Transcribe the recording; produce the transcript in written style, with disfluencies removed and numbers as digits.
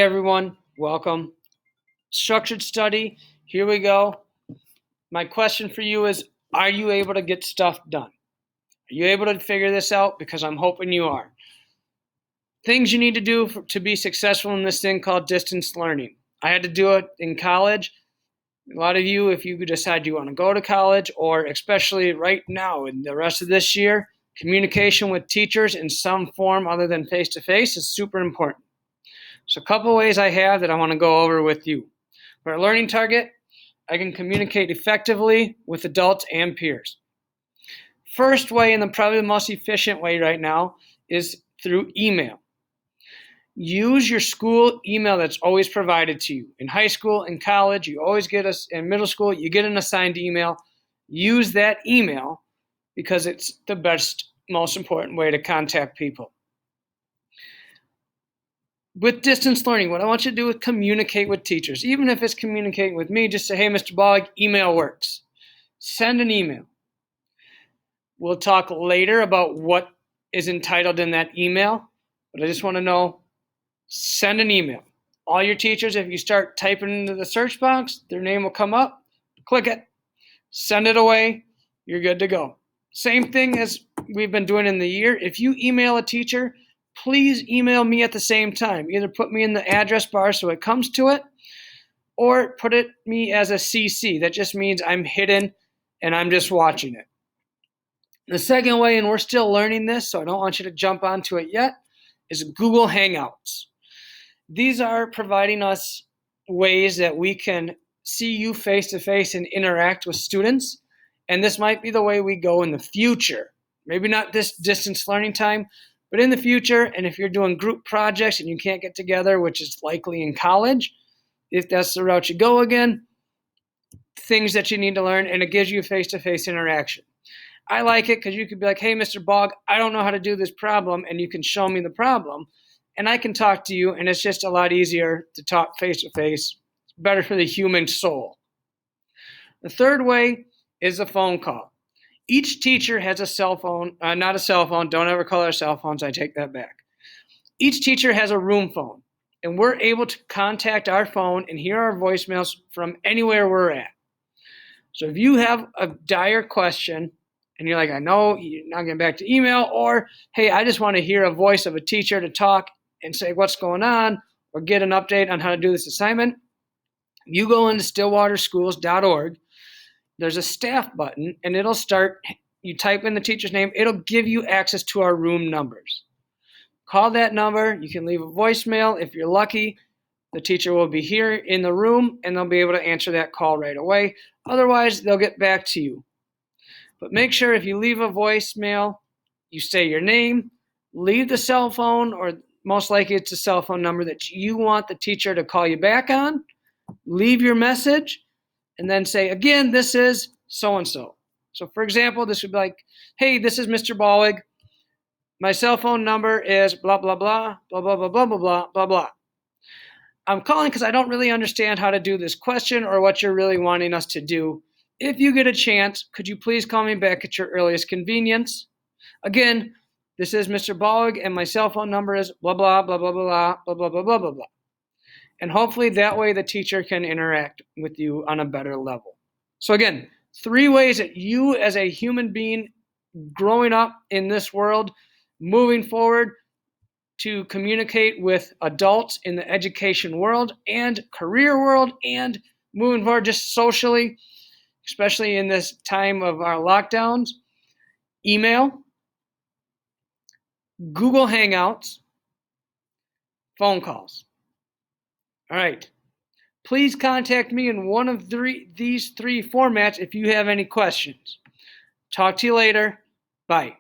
Everyone, welcome. Structured study, here we go. My question for you is, are you able to get stuff done? Are you able to figure this out? Because I'm hoping you are. Things you need to do to be successful in this thing called distance learning. I had to do it in college. A lot of you, if you decide you want to go to college, or especially right now and the rest of this year, communication with teachers in some form other than face-to-face is super important. So a couple ways I have that I want to go over with you. For a learning target, I can communicate effectively with adults and peers. First way, and probably the most efficient way right now, is through email. Use your school email that's always provided to you. In high school, in college, you always get in middle school, you get an assigned email. Use that email because it's the best, most important way to contact people. With distance learning, what I want you to do is communicate with teachers. Even if it's communicating with me, just say, hey, Mr. Bogg, email works. Send an email. We'll talk later about what is entitled in that email, but I just want to know, send an email. All your teachers, if you start typing into the search box, their name will come up. Click it. Send it away. You're good to go. Same thing as we've been doing in the year. If you email a teacher, please email me at the same time. Either put me in the address bar so it comes to it, or put me as a CC. That just means I'm hidden and I'm just watching it. The second way, and we're still learning this, so I don't want you to jump onto it yet, is Google Hangouts. These are providing us ways that we can see you face-to-face and interact with students. And this might be the way we go in the future. Maybe not this distance learning time, but in the future, and if you're doing group projects and you can't get together, which is likely in college, if that's the route you go again, things that you need to learn, and it gives you face-to-face interaction. I like it because you could be like, hey, Mr. Bogg, I don't know how to do this problem, and you can show me the problem, and I can talk to you, and it's just a lot easier to talk face-to-face. It's better for the human soul. The third way is a phone call. Each teacher has a cell phone, not a cell phone. Don't ever call our cell phones. I take that back. Each teacher has a room phone, and we're able to contact our phone and hear our voicemails from anywhere we're at. So if you have a dire question and you're like, I know you're not getting back to email, or, hey, I just want to hear a voice of a teacher to talk and say what's going on or get an update on how to do this assignment, you go into stillwaterschools.org. There's a staff button, and it'll start, you type in the teacher's name, it'll give you access to our room numbers. Call that number. You can leave a voicemail. If you're lucky, the teacher will be here in the room, and they'll be able to answer that call right away. Otherwise, they'll get back to you. But make sure if you leave a voicemail, you say your name, leave the cell phone, or most likely it's a cell phone number that you want the teacher to call you back on, leave your message, and then say, again, this is so-and-so. So for example, this would be like, hey, this is Mr. Bogg. My cell phone number is blah, blah, blah, blah, blah, blah, blah, blah, blah, blah, blah. I'm calling because I don't really understand how to do this question or what you're really wanting us to do. If you get a chance, could you please call me back at your earliest convenience? Again, this is Mr. Bogg, and my cell phone number is blah, blah, blah, blah, blah, blah, blah, blah, blah, blah, blah. And hopefully that way the teacher can interact with you on a better level. So again, 3 ways that you as a human being growing up in this world, moving forward to communicate with adults in the education world and career world, and moving forward just socially, especially in this time of our lockdowns. Email, Google Hangouts, phone calls. All right. Please contact me in one of these 3 formats if you have any questions. Talk to you later. Bye.